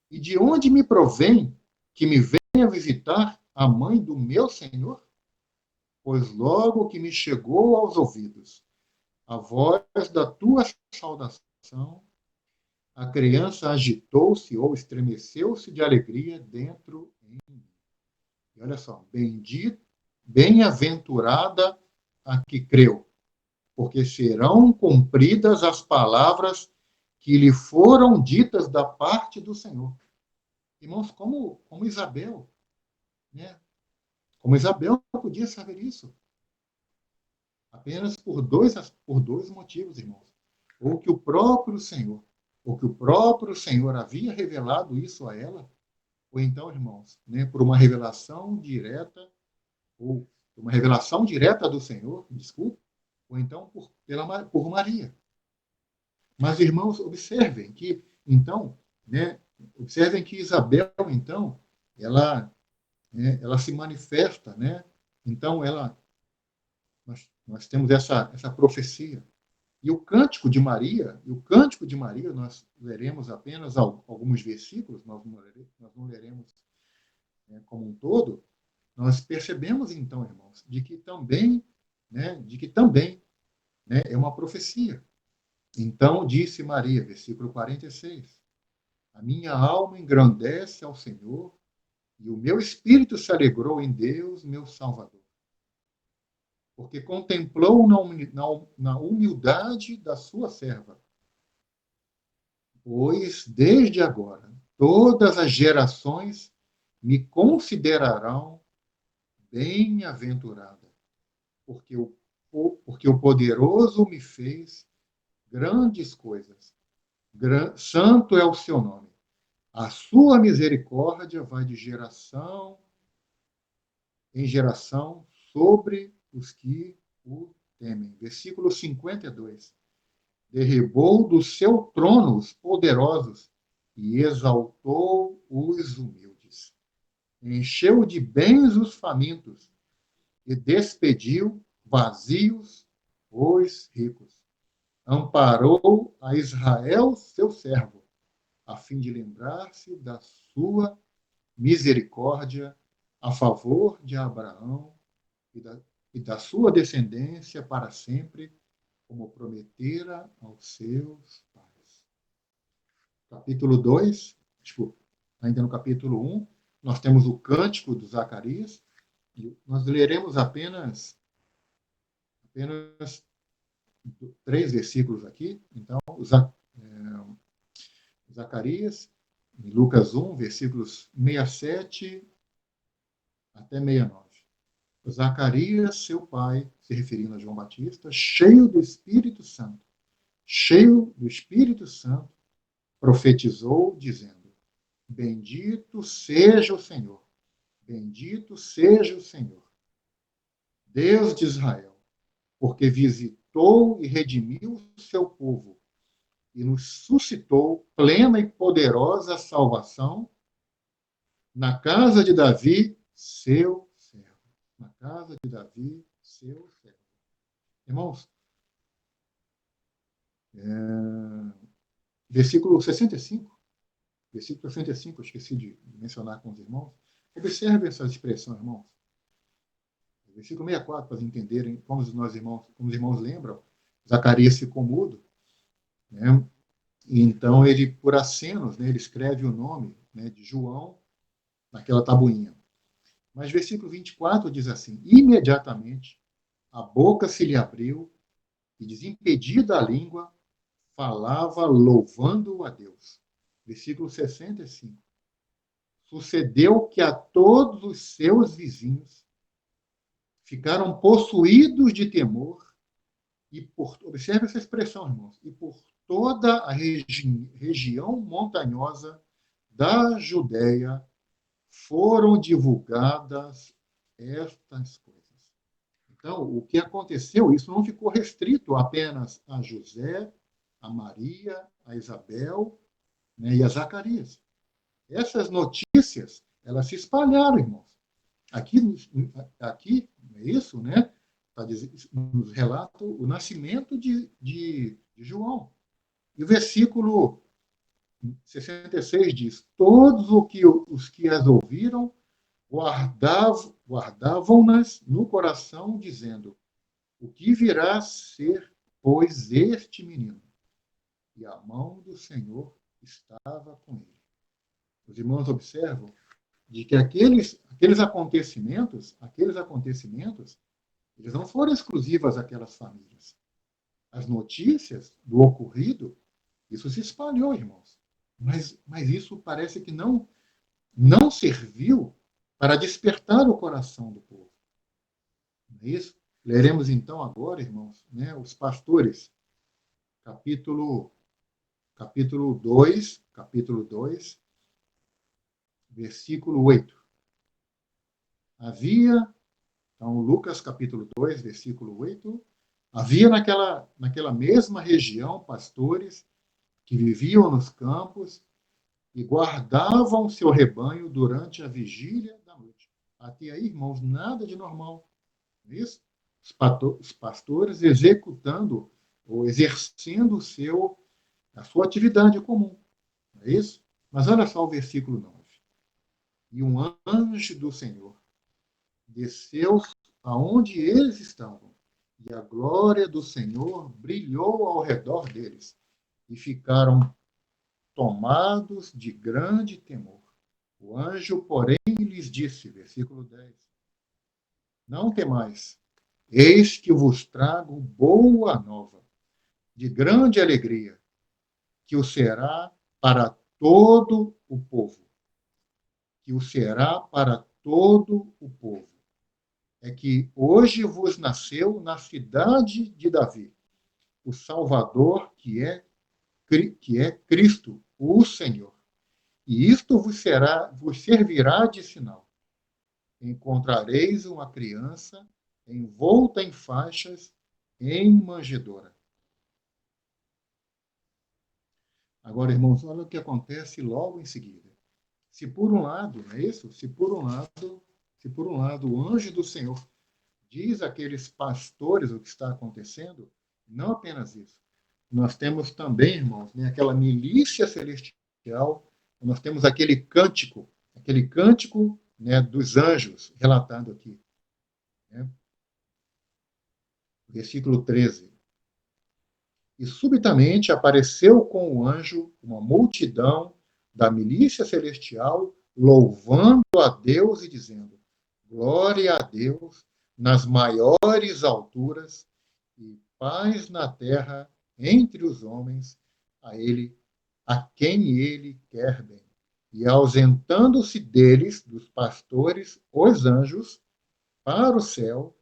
E de onde me provém que me venha visitar a mãe do meu Senhor? Pois logo que me chegou aos ouvidos a voz da tua saudação, a criança agitou-se ou estremeceu-se de alegria dentro em mim. E olha só, bem-aventurada a que creu, porque serão cumpridas as palavras que lhe foram ditas da parte do Senhor. Irmãos, como Isabel, né? Como Isabel podia saber isso? Apenas por dois motivos, irmãos. Ou que o próprio Senhor havia revelado isso a ela, ou então, irmãos, né, por uma revelação direta, ou uma revelação direta do Senhor, desculpe, ou então por Maria. Mas, irmãos, observem que Isabel, então, ela se manifesta, né? Então, nós temos essa profecia. E o cântico de Maria, nós leremos apenas alguns versículos, nós não leremos, né, como um todo. Nós percebemos então, irmãos, de que também, né, é uma profecia. Então disse Maria, versículo 46, a minha alma engrandece ao Senhor, e o meu espírito se alegrou em Deus, meu Salvador, porque contemplou na humildade da sua serva. Pois desde agora todas as gerações me considerarão bem-aventurada, porque o poderoso me fez grandes coisas. Santo é o seu nome. A sua misericórdia vai de geração em geração sobre os que o temem. Versículo 52. Derribou do seu trono os poderosos e exaltou os humildes. Encheu de bens os famintos e despediu vazios os ricos. Amparou a Israel, seu servo, a fim de lembrar-se da sua misericórdia a favor de Abraão e da sua descendência para sempre, como prometera aos seus pais. Capítulo 2, ainda no capítulo 1, nós temos o cântico de Zacarias, e nós leremos apenas 3 versículos aqui. Então, Zacarias, em Lucas 1, versículos 67 até 69. Zacarias, seu pai, se referindo a João Batista, cheio do Espírito Santo, profetizou, dizendo: Bendito seja o Senhor, bendito seja o Senhor, Deus de Israel, porque visitou e redimiu o seu povo e nos suscitou plena e poderosa salvação na casa de Davi, seu servo. Na casa de Davi, seu servo. Irmãos, versículo 65, eu esqueci de mencionar com os irmãos. Observe essa expressão, irmãos. Versículo 64, para entenderem como os irmãos lembram, Zacarias ficou mudo, né? E então ele, por acenos, né, ele escreve o nome, né, de João naquela tabuinha. Mas versículo 24 diz assim: imediatamente a boca se lhe abriu e, desimpedida a língua, falava louvando a Deus. Versículo 65. Sucedeu que a todos os seus vizinhos ficaram possuídos de temor observe essa expressão, irmãos, e por toda a região montanhosa da Judéia foram divulgadas estas coisas. Então, o que aconteceu, isso não ficou restrito apenas a José, a Maria, a Isabel, né, e a Zacarias. Essas notícias, elas se espalharam, irmãos. Aqui é isso, né? Nos relata o nascimento de João. E o versículo 66 diz: todos os que as ouviram guardavam-nas no coração, dizendo: o que virá a ser, pois, este menino? E a mão do Senhor estava com ele. Os irmãos observam de que aqueles acontecimentos, eles não foram exclusivos àquelas famílias. As notícias do ocorrido, isso se espalhou, irmãos. Mas isso parece que não serviu para despertar o coração do povo. Não é isso? Leremos então agora, irmãos, né, os pastores, capítulo 2, versículo 8. Então, Lucas capítulo 2, versículo 8, havia naquela mesma região pastores que viviam nos campos e guardavam seu rebanho durante a vigília da noite. Até aí, irmãos, nada de normal. Não é isso? Os pastores executando ou exercendo a sua atividade comum. Não é isso? Mas olha só o versículo 9. E um anjo do Senhor desceu aonde eles estavam, e a glória do Senhor brilhou ao redor deles, e ficaram tomados de grande temor. O anjo, porém, lhes disse, versículo 10, não temais, eis que vos trago boa nova, de grande alegria, que o será para todo o povo. Que o será para todo o povo. É que hoje vos nasceu na cidade de Davi o Salvador, que é Cristo, o Senhor. E isto vos servirá de sinal. Encontrareis uma criança envolta em faixas, em manjedoura. Agora, irmãos, olha o que acontece logo em seguida. Se por um lado, não é isso? Se por um lado o anjo do Senhor diz àqueles pastores o que está acontecendo, não apenas isso. Nós temos também, irmãos, né, aquela milícia celestial, nós temos aquele cântico, né, dos anjos relatado aqui. Né? Versículo 13. E subitamente apareceu com o anjo uma multidão da milícia celestial, louvando a Deus e dizendo: glória a Deus nas maiores alturas e paz na terra entre os homens, a quem ele quer bem. E ausentando-se deles, dos pastores, os anjos, para o céu,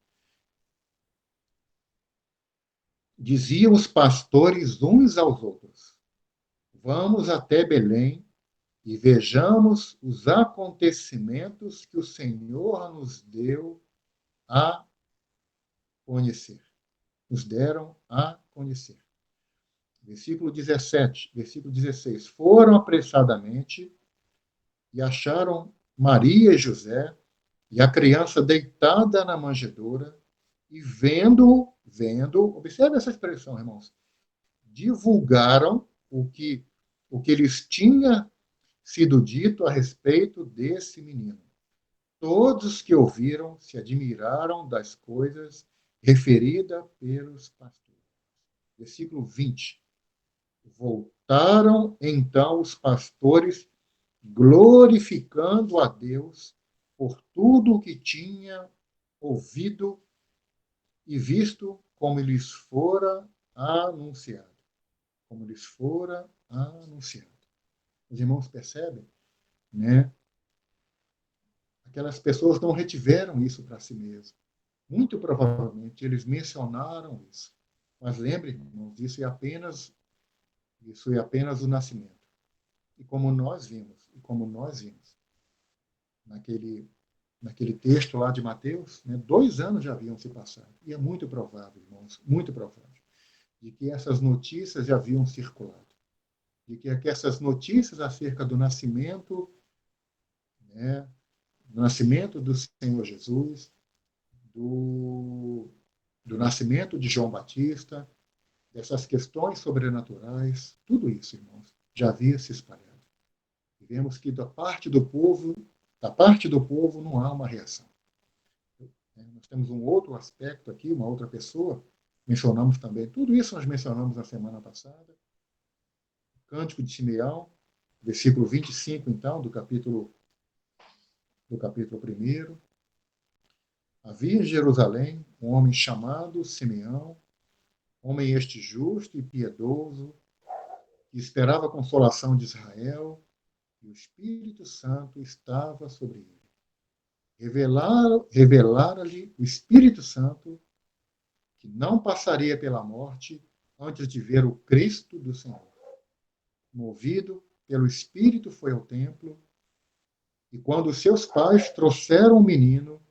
diziam os pastores uns aos outros: Vamos até Belém e vejamos os acontecimentos que o Senhor nos deu a conhecer. Nos deram a conhecer. Versículo 17, versículo 16. Foram apressadamente e acharam Maria e José e a criança deitada na manjedoura e observe essa expressão, irmãos, divulgaram o que lhes tinha sido dito a respeito desse menino. Todos os que ouviram se admiraram das coisas referidas pelos pastores. Versículo 20. Voltaram então os pastores, glorificando a Deus por tudo o que tinha ouvido e visto como lhes fora anunciado. Como lhes fora anunciado. Os irmãos percebem, né? Aquelas pessoas não retiveram isso para si mesmos. Muito provavelmente eles mencionaram isso. Mas lembre, irmãos, isso é apenas o nascimento. E como nós vimos naquele texto lá de Mateus, né, 2 anos já haviam se passado. E é muito provável, irmãos, muito provável, de que essas notícias já haviam circulado. De que essas notícias acerca do nascimento, né, do nascimento do Senhor Jesus, do nascimento de João Batista, dessas questões sobrenaturais, tudo isso, irmãos, já havia se espalhado. E vemos que da parte do povo não há uma reação. Nós temos um outro aspecto aqui, uma outra pessoa, mencionamos também, tudo isso nós mencionamos na semana passada, o Cântico de Simeão, versículo 25, então, do capítulo 1. Havia em Jerusalém um homem chamado Simeão, homem este justo e piedoso, que esperava a consolação de Israel, e o Espírito Santo estava sobre ele. Revelara-lhe o Espírito Santo que não passaria pela morte antes de ver o Cristo do Senhor. Movido pelo Espírito, foi ao templo, e quando seus pais trouxeram o menino,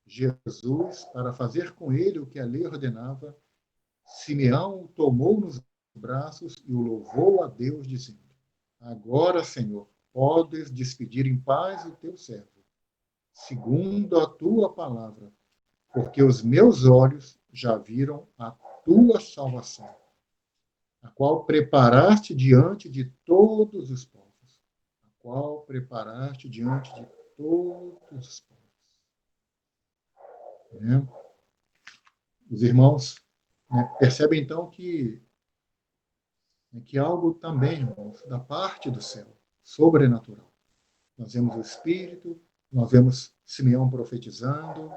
Jesus, para fazer com ele o que a lei ordenava, Simeão o tomou nos braços e o louvou a Deus, dizendo: Agora, Senhor, podes despedir em paz o teu servo, segundo a tua palavra, porque os meus olhos já viram a tua salvação, a qual preparaste diante de todos os povos. A qual preparaste diante de todos os povos. Né? Os irmãos, né, percebem então que algo também, irmãos, da parte do céu, sobrenatural. Nós vemos o Espírito, nós vemos Simeão profetizando,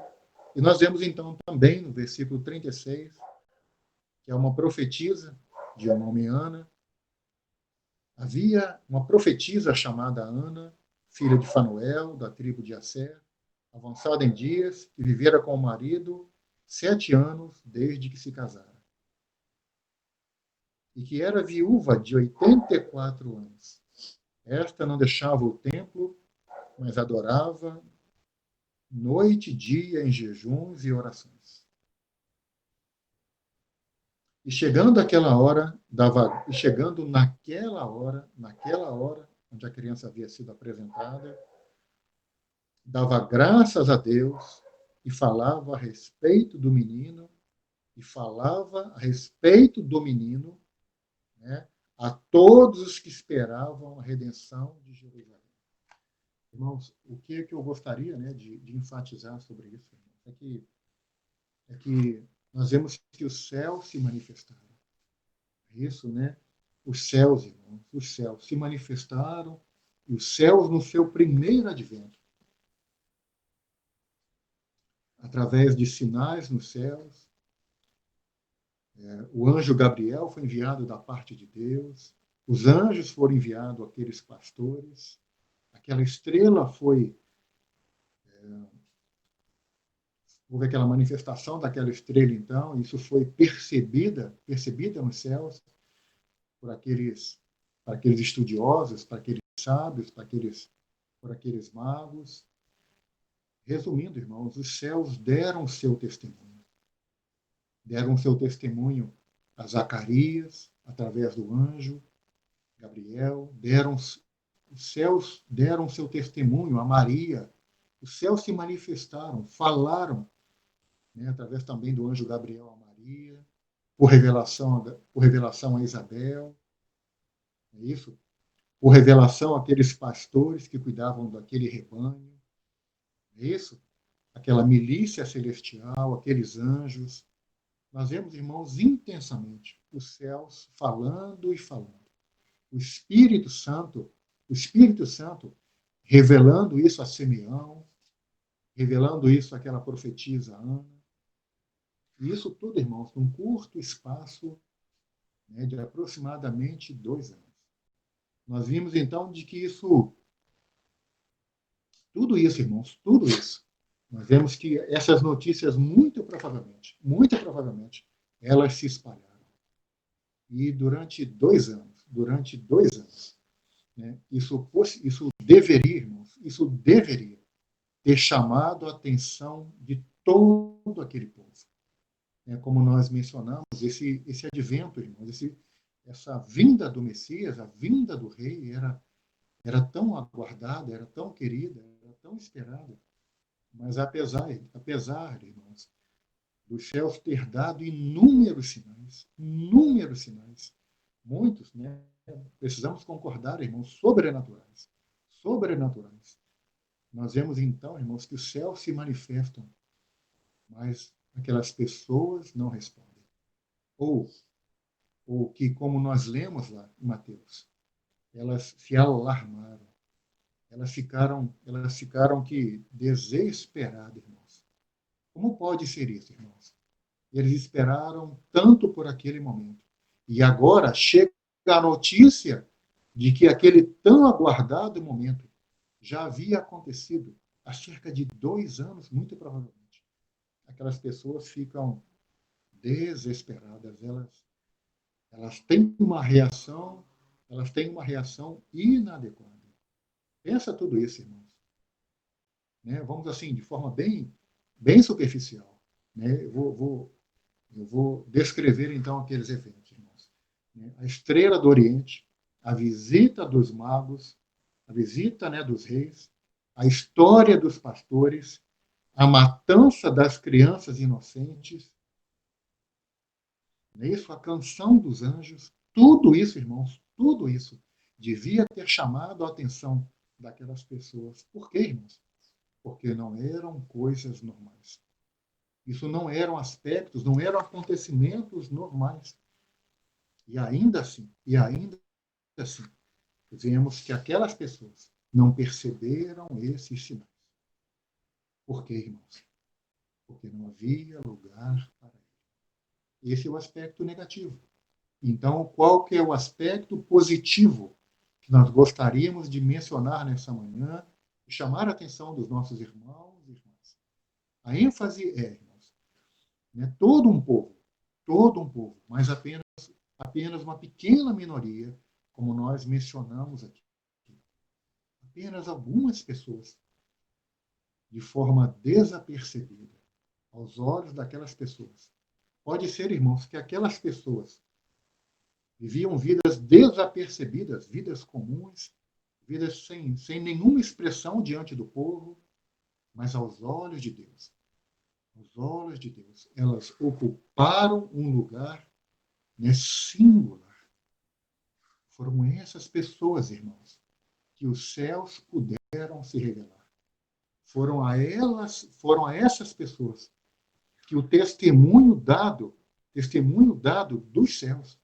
e nós vemos então também no versículo 36, que é uma profetisa de um nome Ana. Havia uma profetisa chamada Ana, filha de Fanuel, da tribo de Asser, avançada em dias, que vivera com o marido 7 anos desde que se casara. E que era viúva de 84 anos. Esta não deixava o templo, mas adorava noite e dia em jejuns e orações. E chegando naquela hora, onde a criança havia sido apresentada, dava graças a Deus e falava a respeito do menino, né, a todos os que esperavam a redenção de Jerusalém. Irmãos, o que eu gostaria, né, de enfatizar sobre isso é que nós vemos que os céus se manifestaram. Isso, né? Os céus, irmãos, os céus se manifestaram, e os céus no seu primeiro advento, através de sinais nos céus. O anjo Gabriel foi enviado da parte de Deus, os anjos foram enviados àqueles pastores, aquela estrela foi houve aquela manifestação daquela estrela, então, isso foi percebida nos céus por aqueles estudiosos, para aqueles sábios, por aqueles magos. Resumindo, irmãos, os céus deram seu testemunho. Deram seu testemunho a Zacarias, através do anjo Gabriel, os céus deram seu testemunho a Maria, os céus se manifestaram, falaram, né, através também do anjo Gabriel a Maria, por revelação a Isabel, é isso? Por revelação àqueles pastores que cuidavam daquele rebanho, é isso? Aquela milícia celestial, aqueles anjos. Nós vemos, irmãos, intensamente os céus falando e falando. O Espírito Santo, o Espírito Santo revelando isso a Simeão, revelando isso àquela profetisa Ana. E isso tudo, irmãos, num curto espaço, né, de aproximadamente 2 anos. Nós vimos, então, de que tudo isso, irmãos, tudo isso, nós vemos que essas notícias, muito provavelmente, elas se espalharam. E durante 2 anos, né, isso deveria, irmãos, isso deveria ter chamado a atenção de todo aquele povo. Como nós mencionamos, esse advento, irmãos, essa vinda do Messias, a vinda do Rei, era tão aguardada, era tão querida, era tão esperada, mas apesar, irmãos, dos céus ter dado inúmeros sinais, muitos, né? Precisamos concordar, irmãos, sobrenaturais. Nós vemos então, irmãos, que os céus se manifestam, mas aquelas pessoas não respondem. Ou que, como nós lemos lá em Mateus, elas se alarmaram, elas ficaram que desesperadas, irmãos. Como pode ser isso, irmãos? Eles esperaram tanto por aquele momento. E agora chega a notícia de que aquele tão aguardado momento já havia acontecido há cerca de 2 anos, muito provavelmente. Aquelas pessoas ficam desesperadas, elas têm uma reação inadequada. Pensa tudo isso, irmãos. Né? Vamos assim, de forma bem superficial. Né? Eu vou descrever então aqueles eventos, irmãos. Né? A estrela do Oriente, a visita dos magos, a visita, né, dos reis, a história dos pastores, a matança das crianças inocentes, isso, a canção dos anjos, tudo isso, irmãos, tudo isso devia ter chamado a atenção daquelas pessoas. Por quê, irmãos? Porque não eram coisas normais. Isso não eram aspectos, não eram acontecimentos normais. E ainda assim, vemos que aquelas pessoas não perceberam esses sinais. Por quê, irmãos? Porque não havia lugar para ele. Esse é o aspecto negativo. Então, qual que é o aspecto positivo que nós gostaríamos de mencionar nessa manhã e chamar a atenção dos nossos irmãos e irmãs? A ênfase é, irmãos, né, todo um povo, mas apenas uma pequena minoria, como nós mencionamos aqui. Apenas algumas pessoas, de forma desapercebida, aos olhos daquelas pessoas. Pode ser, irmãos, que aquelas pessoas viviam vidas desapercebidas, vidas comuns, vidas sem nenhuma expressão diante do povo, mas aos olhos de Deus. Aos olhos de Deus, elas ocuparam um lugar, né, singular. Foram essas pessoas, irmãos, que os céus puderam se revelar. Foram a essas pessoas que o testemunho dado dos céus,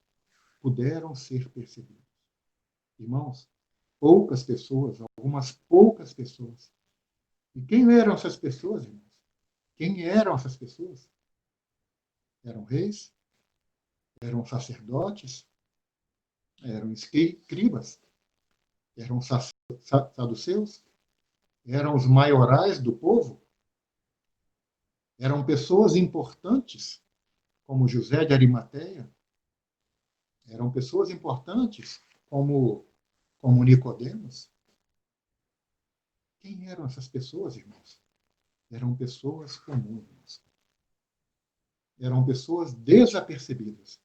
puderam ser percebidos. Irmãos, poucas pessoas, algumas poucas pessoas. E quem eram essas pessoas, irmãos? Quem eram essas pessoas? Eram reis? Eram sacerdotes? Eram escribas? Eram saduceus? Eram os maiorais do povo? Eram pessoas importantes, como José de Arimateia, eram pessoas importantes, como Nicodemos. Quem eram essas pessoas, irmãos? Eram pessoas comuns. Eram pessoas desapercebidas,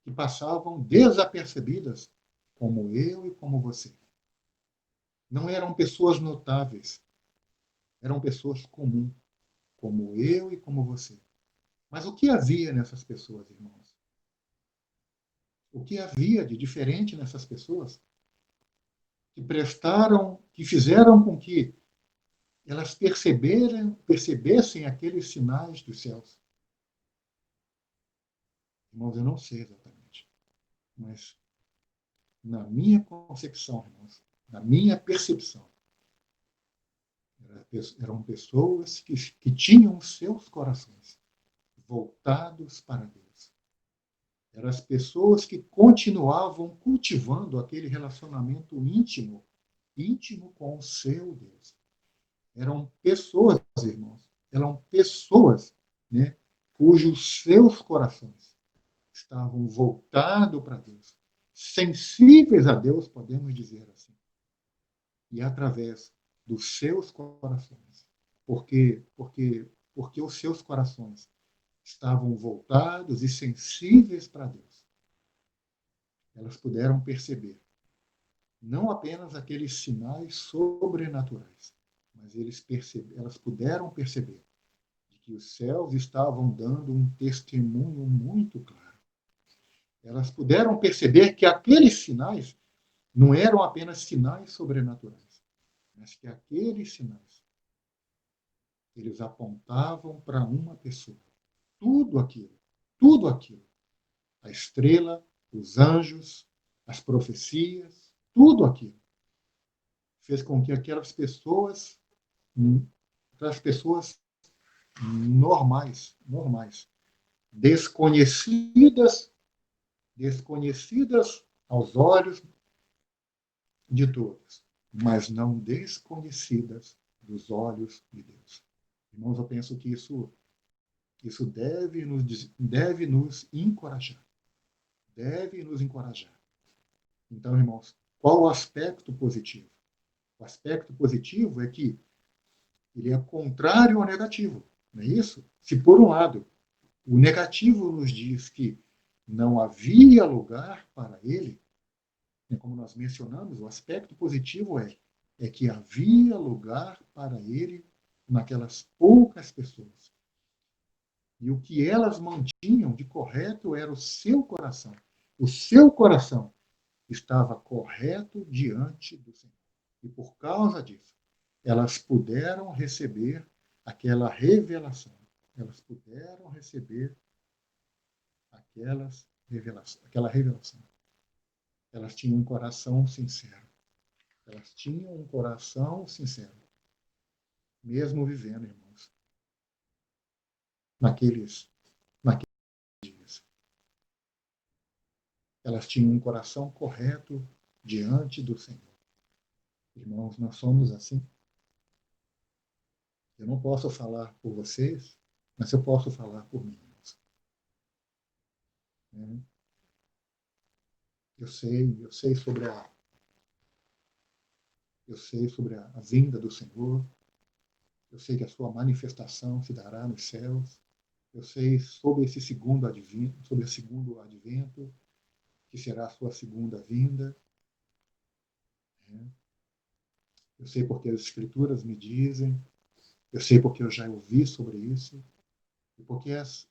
que passavam desapercebidas, como eu e como você. Não eram pessoas notáveis, eram pessoas comuns, como eu e como você. Mas o que havia nessas pessoas, irmãos? O que havia de diferente nessas pessoas que fizeram com que elas percebessem aqueles sinais dos céus? Irmãos, eu não sei exatamente, mas na minha concepção, irmãos, na minha percepção, eram pessoas que tinham seus corações voltados para Deus. Eram as pessoas que continuavam cultivando aquele relacionamento íntimo com o seu Deus. Eram pessoas, irmãos, eram pessoas, né, cujos seus corações estavam voltados para Deus, sensíveis a Deus, podemos dizer assim, e através dos seus corações, porque os seus corações estavam voltados e sensíveis para Deus. Elas puderam perceber não apenas aqueles sinais sobrenaturais, mas elas puderam perceber de que os céus estavam dando um testemunho muito claro. Elas puderam perceber que aqueles sinais não eram apenas sinais sobrenaturais, mas que aqueles sinais eles apontavam para uma pessoa. Tudo aquilo, tudo aquilo, a estrela, os anjos, as profecias, tudo aquilo fez com que aquelas pessoas normais, desconhecidas, desconhecidas aos olhos de todos, mas não desconhecidas dos olhos de Deus. Irmãos, eu penso que isso deve nos encorajar. Deve nos encorajar. Então, irmãos, qual o aspecto positivo? O aspecto positivo é que ele é contrário ao negativo, não é isso? Se, por um lado, o negativo nos diz que não havia lugar para ele, né, como nós mencionamos, o aspecto positivo é que havia lugar para ele naquelas poucas pessoas. E o que elas mantinham de correto era o seu coração. O seu coração estava correto diante do Senhor. E por causa disso, elas puderam receber aquela revelação. Elas puderam receber aquela revelação. Elas tinham um coração sincero. Elas tinham um coração sincero, mesmo vivendo, irmãos, naqueles, naqueles dias. Elas tinham um coração correto diante do Senhor. Irmãos, nós somos assim. Eu não posso falar por vocês, mas eu posso falar por mim. Né? Eu sei sobre a vinda do Senhor. Eu sei que a sua manifestação se dará nos céus. Eu sei sobre esse segundo advento, que será a sua segunda vinda. Né? Eu sei porque as Escrituras me dizem. Eu sei porque eu já ouvi sobre isso. E porque as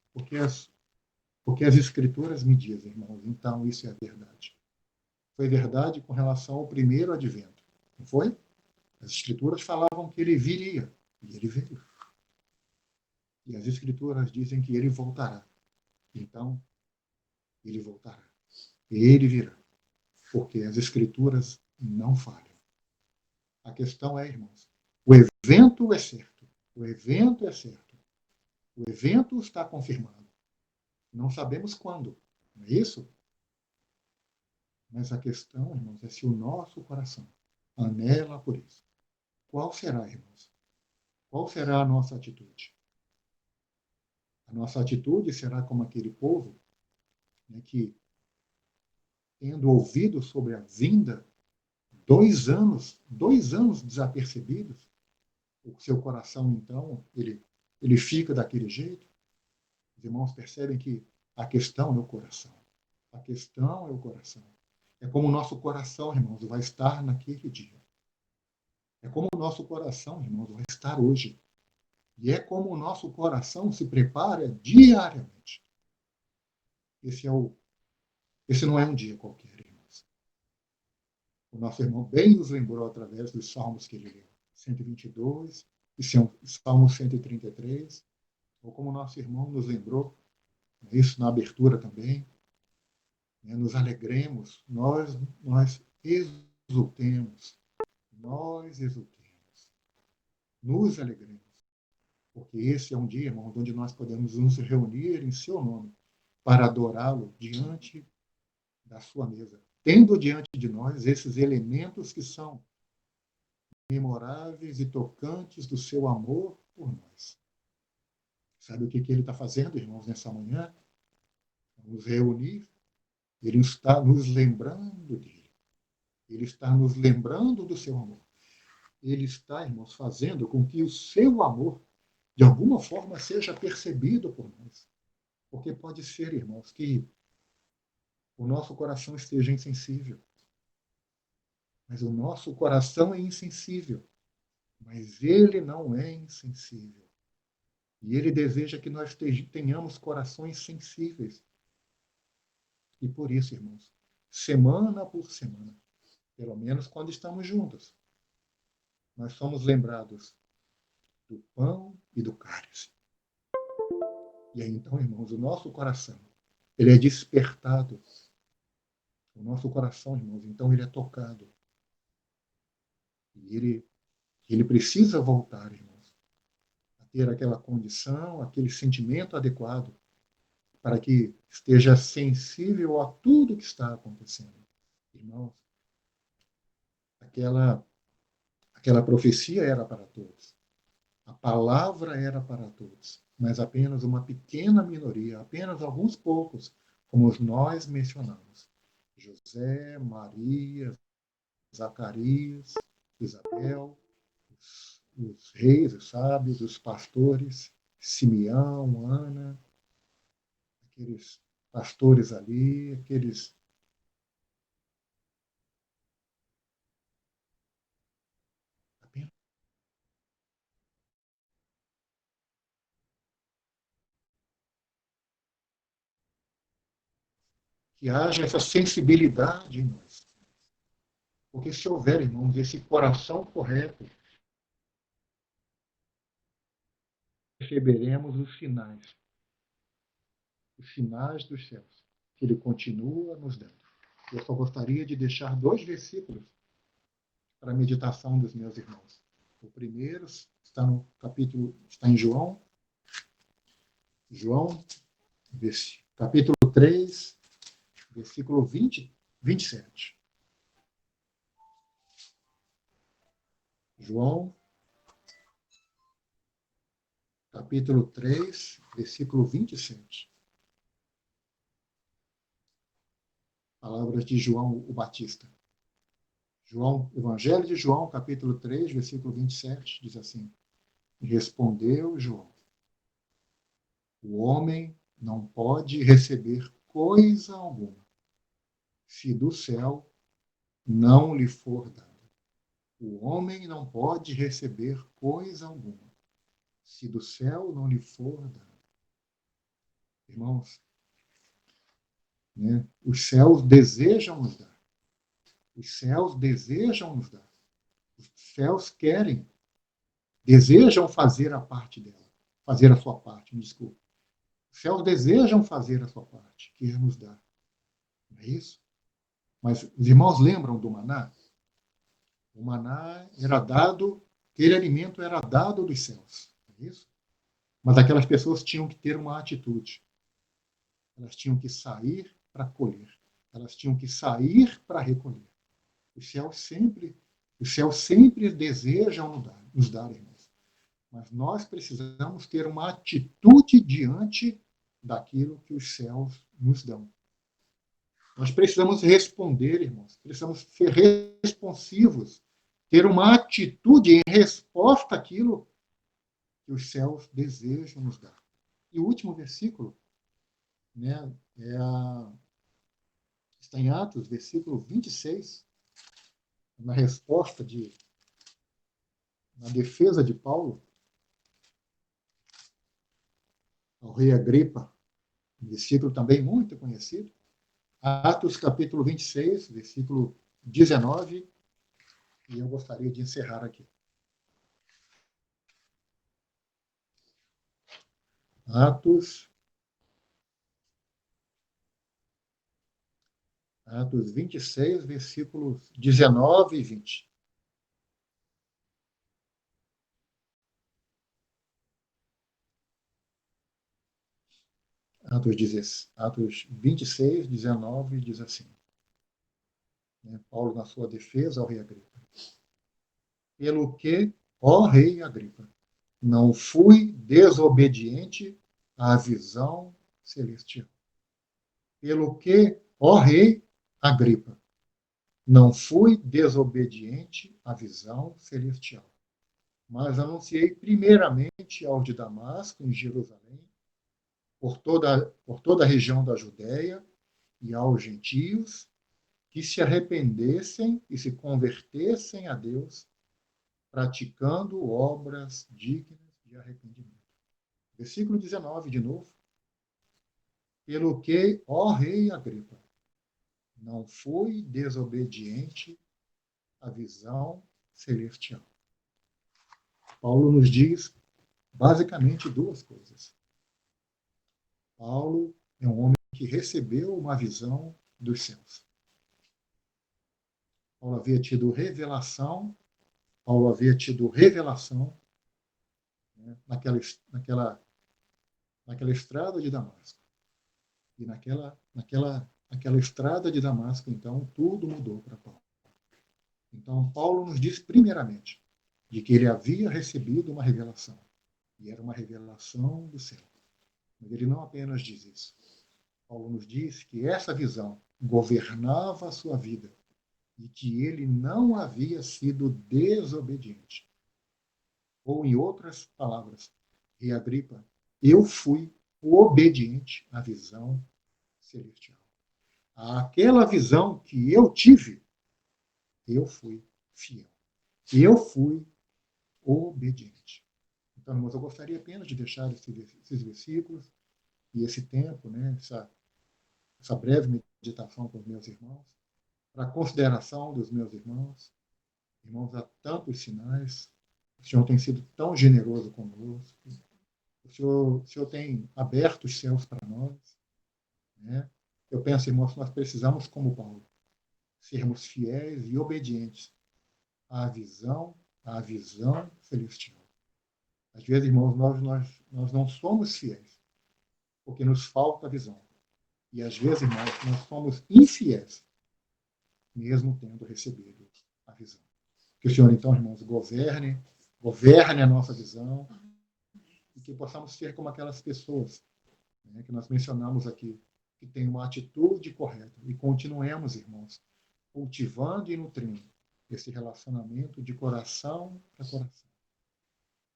Escrituras me dizem, irmãos. Então, isso é verdade. Foi verdade com relação ao primeiro advento. Não foi? As Escrituras falavam que ele viria. E ele veio. E as Escrituras dizem que ele voltará. Então, ele voltará. Ele virá. Porque as Escrituras não falham. A questão é, irmãos, o evento é certo. O evento é certo. O evento está confirmado. Não sabemos quando. Não é isso? Mas a questão, irmãos, é se o nosso coração anela por isso. Qual será, irmãos? Qual será a nossa atitude? A nossa atitude será como aquele povo, né, que, tendo ouvido sobre a vinda, 2 anos desapercebidos, o seu coração, então, ele fica daquele jeito. Os irmãos percebem que a questão é o coração. A questão é o coração. É como o nosso coração, irmãos, vai estar naquele dia. É como o nosso coração, irmãos, vai estar hoje. E é como o nosso coração se prepara diariamente. Esse não é um dia qualquer, irmãos. O nosso irmão bem nos lembrou através dos salmos que ele leu. 122 e Salmo 133. Ou como o nosso irmão nos lembrou, isso na abertura também, né, nos alegremos, nós exultemos, nos alegremos, porque esse é um dia, irmãos, onde nós podemos nos reunir em seu nome para adorá-lo diante da sua mesa, tendo diante de nós esses elementos que são memoráveis e tocantes do seu amor por nós. Sabe o que ele está fazendo, irmãos, nessa manhã? Nos reunir. Ele está nos lembrando dele. Ele está nos lembrando do seu amor. Ele está, irmãos, fazendo com que o seu amor, de alguma forma, seja percebido por nós. Porque pode ser, irmãos, que o nosso coração esteja insensível. Mas o nosso coração é insensível. Mas ele não é insensível. E ele deseja que nós tenhamos corações sensíveis. E por isso, irmãos, semana por semana, pelo menos quando estamos juntos, nós somos lembrados do pão e do cálice. E aí, então, irmãos, o nosso coração, ele é despertado. O nosso coração, irmãos, então, ele é tocado. E ele precisa voltar, irmãos, a ter aquela condição, aquele sentimento adequado para que esteja sensível a tudo que está acontecendo. Irmãos, aquela profecia era para todos. A palavra era para todos, mas apenas uma pequena minoria, apenas alguns poucos, como nós mencionamos. José, Maria, Zacarias, Isabel, os reis, os sábios, os pastores, Simeão, Ana, aqueles pastores ali, aqueles apenas que haja essa sensibilidade em nós. Porque se houver, irmãos, esse coração correto, receberemos os sinais dos céus, que ele continua nos dando. Eu só gostaria de deixar 2 versículos para a meditação dos meus irmãos. O primeiro está no capítulo, está em João, capítulo 3, versículo 27. João, capítulo 3, versículo 27. Palavras de João o Batista. Evangelho de João, capítulo 3, versículo 27, diz assim: respondeu João: o homem não pode receber coisa alguma se do céu não lhe for dada. O homem não pode receber coisa alguma se do céu não lhe for dada. Irmãos, né, os céus desejam nos dar. Os céus desejam nos dar. Os céus desejam fazer a parte dela, fazer a sua parte, me desculpe. Os céus desejam fazer a sua parte, quer nos dar. Não é isso? Mas os irmãos lembram do maná? O maná era dado, aquele alimento era dado dos céus. Não é isso? Mas aquelas pessoas tinham que ter uma atitude. Elas tinham que sair para colher. Elas tinham que sair para recolher. Os céus sempre desejam nos dar, irmãos. Mas nós precisamos ter uma atitude diante daquilo que os céus nos dão. Nós precisamos responder, irmãos. Precisamos ser responsivos, ter uma atitude em resposta àquilo que os céus desejam nos dar. E o último versículo, né, está em Atos, versículo 26, na resposta na defesa de Paulo ao rei Agripa, um versículo também muito conhecido. Atos capítulo 26, versículo 19, e eu gostaria de encerrar aqui. Atos 26, versículos 19 e 20. Atos 26, 19 diz assim, né, Paulo na sua defesa ao rei Agripa. Pelo que, ó rei Agripa, não fui desobediente à visão celestial. Pelo que, ó rei Agripa, não fui desobediente à visão celestial, mas anunciei primeiramente aos de Damasco, em Jerusalém, por toda a região da Judéia e aos gentios, que se arrependessem e se convertessem a Deus, praticando obras dignas de arrependimento. Versículo 19, de novo. Pelo que, ó rei Agripa, não fui desobediente à visão celestial. Paulo nos diz basicamente duas coisas. Paulo é um homem que recebeu uma visão dos céus. Paulo havia tido revelação, né, naquela estrada de Damasco. E naquela estrada de Damasco, então, tudo mudou para Paulo. Então, Paulo nos diz, primeiramente, de que ele havia recebido uma revelação. E era uma revelação do céu. Mas ele não apenas diz isso. Paulo nos diz que essa visão governava a sua vida e que ele não havia sido desobediente. Ou, em outras palavras, rei Agripa, eu fui obediente à visão celestial. Aquela visão que eu tive, eu fui fiel. Eu fui obediente. Então, irmãos, eu gostaria apenas de deixar esses versículos e esse tempo, né, essa breve meditação com os meus irmãos, para a consideração dos meus irmãos. Irmãos, há tantos sinais. O Senhor tem sido tão generoso conosco. O Senhor tem aberto os céus para nós. Né? Eu penso, irmãos, que nós precisamos, como Paulo, sermos fiéis e obedientes à visão celestial. Às vezes, irmãos, nós não somos fiéis, porque nos falta visão. E às vezes, irmãos, nós somos infiéis, mesmo tendo recebido a visão. Que o Senhor, então, irmãos, governe a nossa visão, e que possamos ser como aquelas pessoas, né, que nós mencionamos aqui, que têm uma atitude correta. E continuemos, irmãos, cultivando e nutrindo esse relacionamento de coração para coração.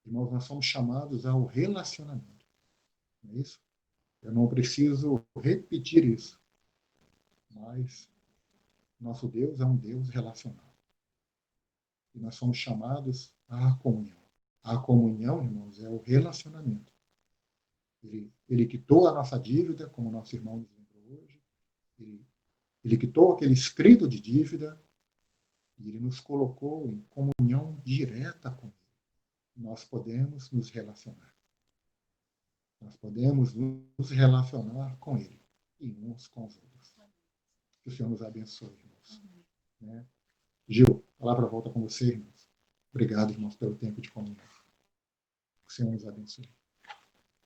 Irmãos, nós somos chamados ao relacionamento. Não é isso? Eu não preciso repetir isso, mas nosso Deus é um Deus relacional. E nós somos chamados à comunhão. A comunhão, irmãos, é o relacionamento. Ele quitou a nossa dívida, como nosso irmão nos lembrou hoje. Ele quitou aquele escrito de dívida e ele nos colocou em comunhão direta com ele. Nós podemos nos relacionar. Nós podemos nos relacionar com ele e uns com os outros. Que o Senhor nos abençoe, irmãos. Né? Gil, a palavra volta com você, irmãos. Obrigado, irmãos, pelo tempo de comunhão. Que o Senhor nos abençoe.